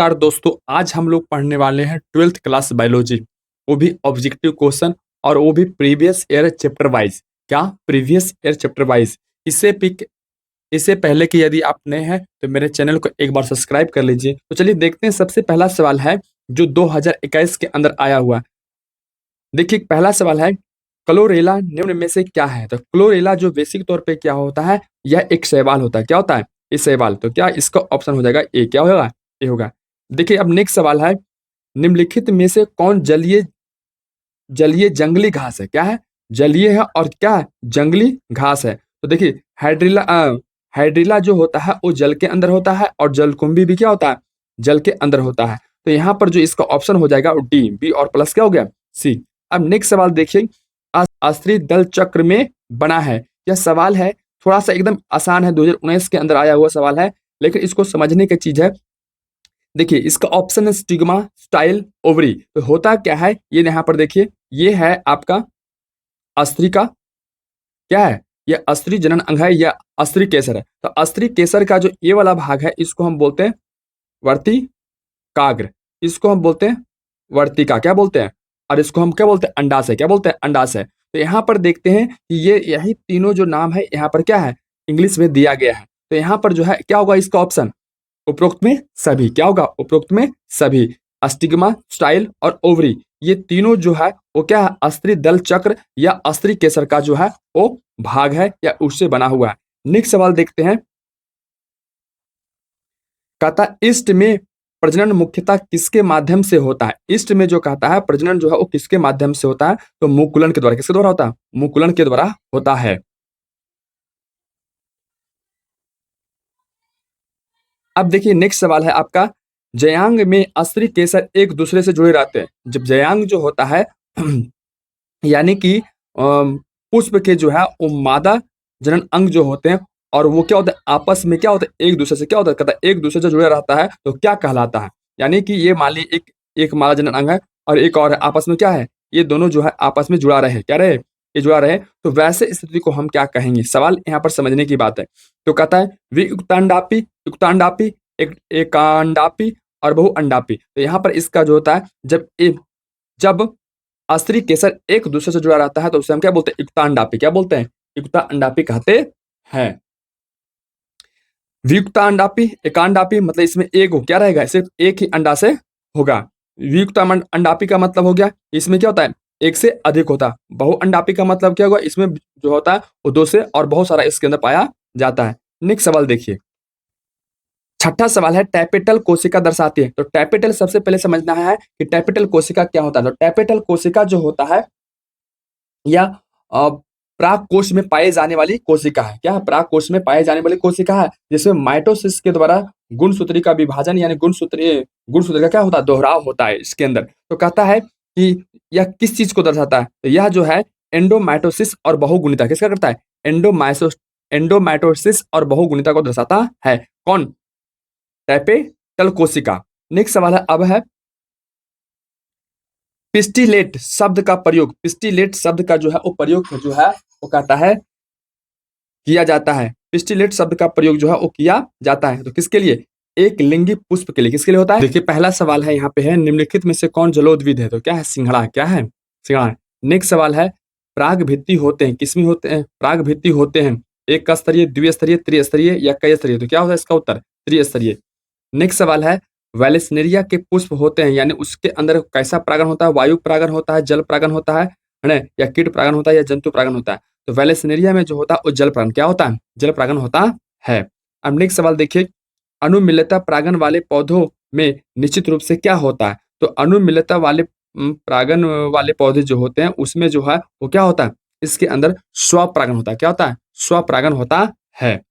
नमस्कार दोस्तों, आज हम लोग पढ़ने वाले हैं 12th क्लास बायोलॉजी। वो भी ऑब्जेक्टिव क्वेश्चन और वो भी प्रीवियस ईयर चैप्टर वाइज। क्या प्रीवियस ईयर चैप्टर वाइज? इससे पहले कि यदि आप नए हैं तो मेरे चैनल को एक बार सब्सक्राइब कर लीजिए। तो चलिए देखते हैं। सबसे पहला सवाल है जो 2021 के अंदर आया हुआ है। देखिए पहला सवाल है, क्लोरेला निम्न में से क्या है? तो क्लोरेला जो बेसिक तौर पे क्या होता है, यह एक शैवाल होता है। क्या होता है? ये शैवाल। तो क्या इसका ऑप्शन हो जाएगा ए? क्या होगा? ए होगा। देखिए अब नेक्स्ट सवाल है, निम्नलिखित में से कौन जलीय जलीय जंगली घास है? क्या है? जलीय है और क्या है? जंगली घास है। तो देखिए हाइड्रिला जो होता है वो जल के अंदर होता है और जलकुंभी भी क्या होता है? जल के अंदर होता है। तो यहाँ पर जो इसका ऑप्शन हो जाएगा वो डी। बी और प्लस क्या हो गया? सी। अब नेक्स्ट सवाल देखिए, आश्रित दल चक्र में बना है। यह सवाल है थोड़ा सा एकदम आसान है, 2019 के अंदर आया हुआ सवाल है, लेकिन इसको समझने की चीज है। देखिए इसका ऑप्शन है स्टिग्मा, स्टाइल, ओवरी। तो होता क्या है ये यहाँ पर देखिए, ये है आपका अस्त्री का क्या है? ये अस्त्री जनन अंग है या अस्त्री केसर है। तो अस्त्री केसर का जो ये वाला भाग है इसको हम बोलते हैं वर्तिकाग्र। इसको हम बोलते हैं वर्तिका। क्या बोलते हैं? और इसको हम क्या बोलते हैं? अंडाशय। क्या बोलते हैं? अंडाशय। तो यहाँ पर देखते हैं कि ये यही तीनों जो नाम है यहाँ पर क्या है? इंग्लिश में दिया गया है। तो यहाँ पर जो है क्या होगा इसका ऑप्शन? उपरोक्त में सभी। क्या होगा? उपरोक्त में सभी। अस्टिग्मा, स्टाइल और ओवरी, ये तीनों जो है वो क्या है? अस्त्री दल चक्र या अस्त्री केसर का जो है वो भाग है या उससे बना हुआ है। नेक्स्ट सवाल देखते हैं। कहता है ईस्ट में प्रजनन मुख्यतः किसके माध्यम से होता है? ईस्ट में जो कहता है प्रजनन जो है वो किसके माध्यम से होता है? तो मुकुलन के द्वारा। किसके द्वारा होता है? मुकुलन के द्वारा होता है। अब देखिए नेक्स्ट सवाल है आपका, जयांग में अस्त्री केसर एक दूसरे से जुड़े रहते हैं। जब जयांग जो होता है यानी कि पुष्प के जो है वो मादा जनन अंग जो होते हैं और वो क्या होता है? आपस में क्या होता है? एक दूसरे से क्या होता है? कहता है एक दूसरे से जुड़े रहता है तो क्या कहलाता है? यानी कि ये मान ली एक एक मादा जनन अंग है और एक और है, आपस में क्या है? ये दोनों जो है आपस में जुड़ा रहे। क्या रहे? ये जुड़ा रहे। तो वैसे स्थिति को हम क्या कहेंगे? सवाल यहाँ पर समझने की बात है। तो कहता है वियुक्तांडापी, युक्तांडापी, एक एकांडापी और बहुअंडापी। तो यहाँ पर इसका जो होता है जब अस्त्री केसर एक दूसरे से जुड़ा रहता है तो उसे हम क्या बोलते हैं? युक्ता अंडापी। क्या बोलते हैं? युक्ता अंडापी कहते हैं। वियुक्ता अंडापी, एकांडापी मतलब इसमें एक क्या रहेगा? सिर्फ एक ही अंडा से होगा। वियुक्ता अंडापी का मतलब हो गया इसमें क्या होता है? एक से अधिक होता है। बहुअंडापी का मतलब क्या होगा? इसमें जो होता है वो दो से और बहुत सारा इसके अंदर पाया जाता है। नेक्स्ट सवाल देखिए, छठा सवाल है, टैपेटल कोशिका दर्शाती है। तो टैपेटल सबसे पहले समझना है कि टैपेटल कोशिका क्या होता है। तो टैपेटल कोशिका जो होता है या प्राक कोश में पाए जाने वाली कोशिका है। क्या है? प्राक कोश में पाए जाने वाली कोशिका है जिसमें माइटोसिस के द्वारा गुणसूत्री का विभाजन यानी गुणसूत्री का क्या होता है? दोहराव होता है इसके अंदर। तो कहता है कि यह किस चीज को दर्शाता है? तो यह जो है एंडोमाइटोसिस और बहुगुणिता किसका करता है? एंडोमाइटोसिस और बहुगुणिता को दर्शाता है। कौन? टैपेटल कोशिका। नेक्स्ट सवाल है अब है पिस्टिलेट शब्द का प्रयोग। पिस्टिलेट शब्द का जो है वो प्रयोग जो है वो कहता है किया जाता है। पिस्टिलेट शब्द का प्रयोग जो है वो किया जाता है। तो किसके लिए? एक लिंगी पुष्प के लिए। किसके लिए होता है? देखिए पहला सवाल है यहाँ पे है, निम्नलिखित में से कौन जलोद्भिद है? तो क्या है? सिंघड़ा। क्या है? सिंघड़ा। नेक्स्ट सवाल है, प्राग भित्ति होते हैं किसमें होते हैं? प्राग भित्ति होते हैं एक स्तरीय, द्विस्तरीय, त्रिस्तरीय या कई स्तरीय। तो क्या होता है इसका उत्तर? त्रिस्तरीय। नेक्स्ट सवाल है, वैलेस्नेरिया के पुष्प होते हैं यानी उसके अंदर कैसा परागण होता है? वायु परागण होता है, जल परागण होता है ना, या कीट परागण होता है या जंतु परागण होता है? तो वैलेस्नेरिया में जो होता है वो जल परागण क्या होता है? जल परागण होता है। अब नेक्स्ट सवाल देखिए, अनुमिलता परागण वाले पौधों में निश्चित रूप से क्या होता है? तो अनुमिलता वाले परागण वाले पौधे जो होते हैं उसमें जो है वो क्या होता है? इसके अंदर स्वपरागण होता है। क्या होता है? स्वपरागण होता है।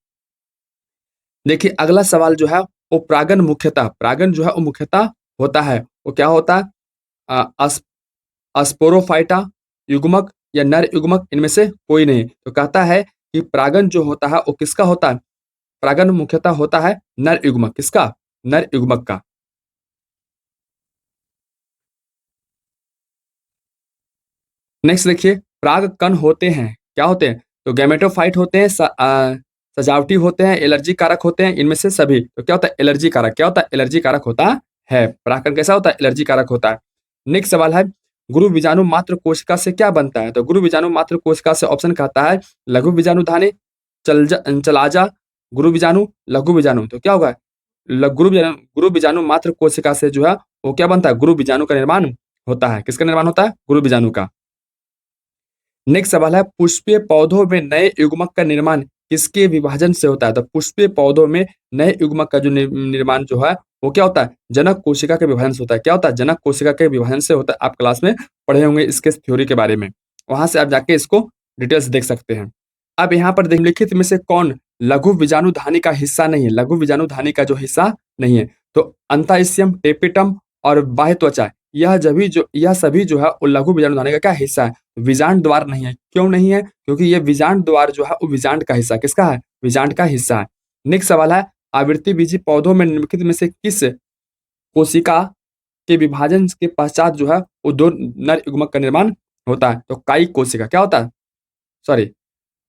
देखिए अगला सवाल जो है वो परागण जो है वो मुख्यतः होता है वो क्या होता है? अस्पोरोफाइटा, युग्मक या नर युग्मक, इनमें से कोई नहीं। तो कहता है कि परागण जो होता है वो किसका होता है? परागण मुख्यतः होता है नर युग्मक। किसका? नर युग्मक का। नेक्स्ट देखिए, पराग कण होते हैं क्या होते हैं? तो गैमेटोफाइट होते हैं, सजावटी होते हैं, एलर्जी कारक होते हैं, इनमें से सभी। तो क्या होता है? एलर्जी कारक। क्या होता है? एलर्जी कारक होता है। परागकण कैसा होता है? एलर्जी कारक होता है। नेक्स्ट सवाल है, गुरु बीजाणु मात्र कोशिका से क्या बनता है? तो गुरु बीजाणु मात्र कोशिका से ऑप्शन कहता है लघु बीजाणु धानी, चलाजा, गुरु बीजाणु, लघु बीजाणु। तो क्या होगा? गुरु बीजाणु मात्र कोशिका से जो है वो क्या बनता है? गुरु बीजाणु का निर्माण होता है। किसका निर्माण होता है? गुरु बीजाणु का। नेक्स्ट सवाल है, पुष्पीय पौधों में नए युग्मक का निर्माण किसके विभाजन से होता है? तो पुष्पीय पौधों में नए युग्मक का जो निर्माण जो है वो क्या होता है? जनक कोशिका के विभाजन से होता है। क्या होता है? जनक कोशिका के विभाजन से होता है। आप क्लास में पढ़े होंगे इसके थ्योरी के बारे में, वहां से आप जाके इसको डिटेल्स देख सकते हैं। अब यहाँ पर निम्नलिखित में से कौन लघु बीजाणु धानी का हिस्सा नहीं है? लघु बीजाणु धानी का जो हिस्सा नहीं है, तो अंतःस्यम, टेपिटम और बाह्य त्वचा, यह सभी जो है वो लघु बीजाणु धानी का क्या हिस्सा है? बीजांड द्वार नहीं है। क्यों नहीं है? क्योंकि ये बीजांड द्वार जो है वो बीजांड का हिस्सा, किसका है? बीजांड का हिस्सा है। नेक्स्ट सवाल है, आवृत्ति बीजी पौधों में निम्नलिखित में से किस कोशिका के विभाजन के पश्चात जो है वो दो नर युग्मक का निर्माण होता है? तो कायिक कोशिका। क्या होता है? सॉरी,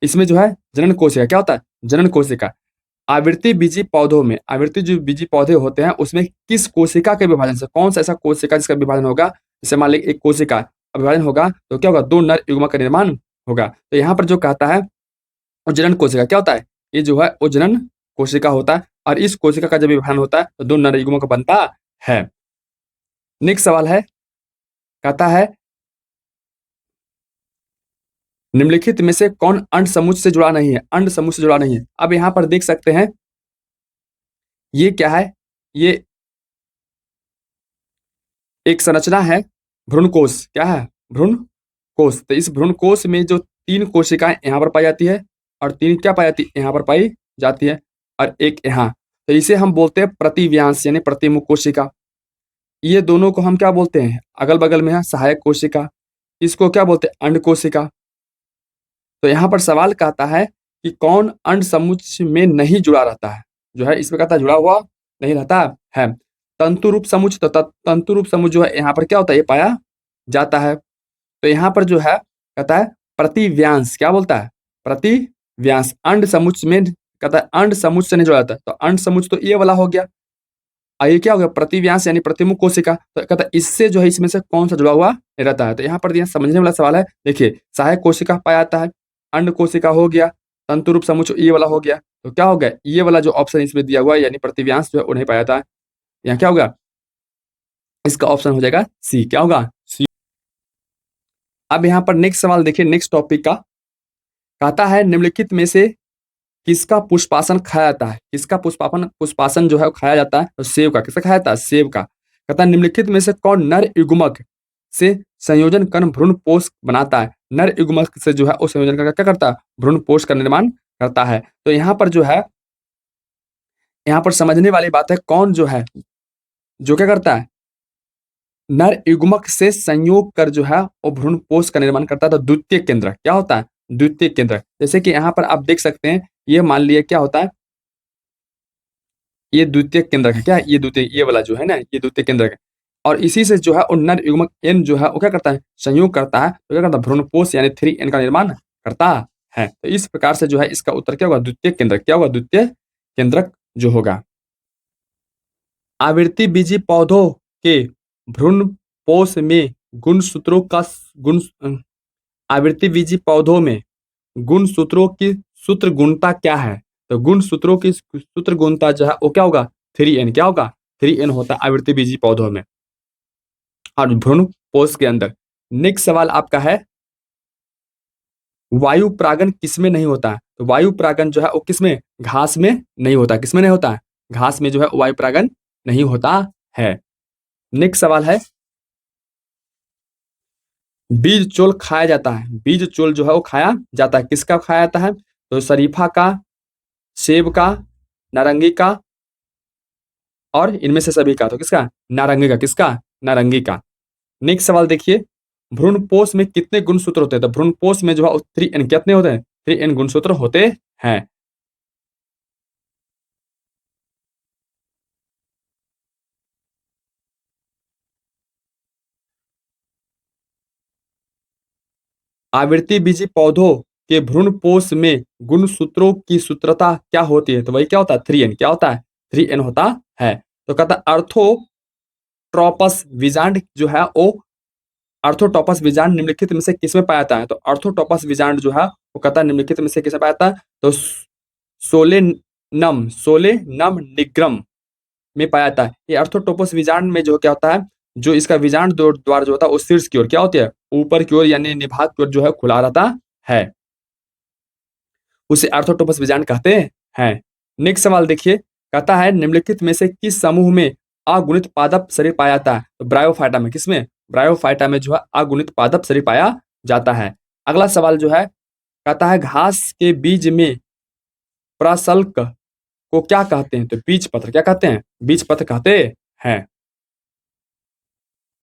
इसमें जो है जनन कोशिका। क्या होता है? जनन कोशिका। आवृत्ति बीजी पौधों में, आवृत्ति जो बीजी पौधे होते हैं उसमें किस कोशिका के विभाजन से, कौन सा ऐसा कोशिका जिसका विभाजन होगा? जैसे मान लीजिए एक कोशिका विभाजन होगा तो क्या होगा? दो नर युग्मक का निर्माण होगा। तो यहाँ पर जो कहता है वो जनन कोशिका। क्या होता है? ये जो है वो जनन कोशिका होता है, और इस कोशिका का जब विभाजन होता है तो दो नर युग्मक बनता है। नेक्स्ट सवाल है, कहता है निम्नलिखित में से कौन अंड समूह से जुड़ा नहीं है? अंड समूह से जुड़ा नहीं है। अब यहाँ पर देख सकते हैं ये क्या है? ये एक संरचना है भ्रूणकोश। क्या है? भ्रूणकोश। तो इस भ्रूणकोश में जो तीन कोशिकाएं यहाँ पर पाई जाती है और तीन क्या पाई जाती है? यहाँ पर पाई जाती है, और एक यहाँ। तो इसे हम बोलते हैं प्रतिव्यांश यानी प्रतिमुख कोशिका। ये दोनों को हम क्या बोलते हैं? अगल बगल में है सहायक कोशिका। इसको क्या बोलते हैं? अंड कोशिका। तो यहाँ पर सवाल कहता है कि कौन अंड समूह में नहीं जुड़ा रहता है? जो है इसमें कहता है जुड़ा हुआ नहीं रहता है। तंतु रूप समूह। तो तंतु रूप समूह जो है यहाँ पर क्या होता है? ये पाया जाता है। तो यहाँ पर जो है कहता है प्रतिव्यांश। क्या बोलता है? प्रतिव्यांश। अंड समूह में कहता है अंड समूह से नहीं जुड़ा रहता है। तो अंड समूह तो ये वाला हो गया, और ये क्या हो गया? प्रतिव्यांश यानी प्रतिमुख कोशिका। तो कहता है इससे जो है इसमें से कौन सा जुड़ा हुआ रहता है? तो यहाँ पर समझने वाला सवाल है। देखिए, सहायक कोशिका पाया जाता है, अंड कोशिका हो गया, तंतु रूप समूह ये वाला हो गया। तो क्या हो गया? ये वाला जो ऑप्शन इसमें दिया हुआ है यानी प्रतिव्यांश जो है वो नहीं पाया जाता है। यहाँ क्या होगा? इसका ऑप्शन हो जाएगा सी। क्या होगा? सी। अब यहाँ पर नेक्स्ट सवाल देखिए, नेक्स्ट टॉपिक का कहता है निम्नलिखित में से किसका पुष्पासन खाया जाता है? किसका पुष्पासन जो है वो खाया जाता है? तो सेब का। किसका खाया जाता है? सेब का। कहता है निम्नलिखित में से कौन नर युग्मक से संयोजन कर भ्रूण पोष बनाता है? नर युग्मक से जो है वो संयोजन करके क्या करता है? भ्रूण पोष का निर्माण करता है। तो यहाँ पर जो है, यहाँ पर समझने वाली बात है, कौन जो है जो क्या करता है? नर युग्मक से संयोग कर जो है वो भ्रूण पोष का निर्माण करता है। तो द्वितीय केंद्र। क्या होता है? द्वितीय केंद्र। जैसे कि यहाँ पर आप देख सकते हैं, ये मान लिया क्या होता है? ये द्वितीय केंद्रक है। क्या है? ये द्वितीय, ये वाला जो है ना, ये द्वितीय केंद्रक है। और इसी से जो है वो नर युग्मक एन जो है वो क्या करता है? संयोग करता है। तो क्या करता है? भ्रूणपोष यानी 3n का निर्माण करता है। तो इस प्रकार से जो है इसका उत्तर क्या होगा? द्वितीय केंद्रक। क्या होगा? द्वितीय केंद्रक जो होगा। आवृत्ति बीजी पौधों के भ्रूणपोष में गुणसूत्रों का गुण आवृत्ति बीजी पौधों में गुणसूत्रों की सूत्र गुणता क्या है? तो गुणसूत्रों की सूत्र गुणता जो है वो क्या होगा? 3n। क्या होगा? 3n होता है आवृत्ति बीजी पौधों में और भ्रूण पोष के अंदर। नेक्स्ट सवाल आपका है, वायु प्रागन किसमें नहीं होता है? तो वायु प्रागन जो है वो किसमें? घास में नहीं होता। किसमें नहीं होता है? घास में जो है वायु प्रागन नहीं होता है। नेक्स्ट सवाल है, बीज चोल खाया जाता है। बीज चोल जो है वो खाया जाता है। किसका खाया जाता है? तो शरीफा का, सेब का, नारंगी का, और इनमें से सभी का। तो किसका? नारंगी का। किसका? नारंगी का। नेक्स्ट सवाल देखिए, भ्रूणपोष में कितने गुणसूत्र होते हैं? तो भ्रूणपोष में जो है 3n कितने होते हैं? 3n गुणसूत्र होते हैं। आवृत्ति बीजी पौधों के भ्रूणपोष में गुणसूत्रों की सूत्रता क्या होती है? तो वही क्या होता है? 3n। क्या होता है? 3n होता है। तो कहता अर्थो अर्थोट्रोपस विजांड जो है वो अर्थोट्रोपस विजांड निम्नलिखित में से किसमें पाया जाता है? तो अर्थोट्रोपस विजांड जो है वो कहता है निम्नलिखित में से किसमें पाया जाता है? तो सोलेनम निग्रम में पाया जाता है। ये अर्थोट्रोपस विजांड में जो क्या होता है, जो इसका विजांड द्वार जो होता है वो शीर्ष की ओर क्या होती है, ऊपर की ओर यानी निभाग की ओर जो है खुला रहता है, उसे अर्थोट्रोपस विजांड कहते हैं। नेक्स्ट सवाल देखिए, कहता है निम्नलिखित में से किस समूह में अगुणित पादप शरीर पाया जाता है? तो ब्रायोफाइटा में, किसमें? ब्रायोफाइटा में जो है अगुणित पादप शरीर पाया जाता है। अगला सवाल जो है, कहता है घास के बीज में प्रशल्क को क्या कहते हैं? तो बीज पत्र क्या कहते हैं? बीज पत्र कहते हैं।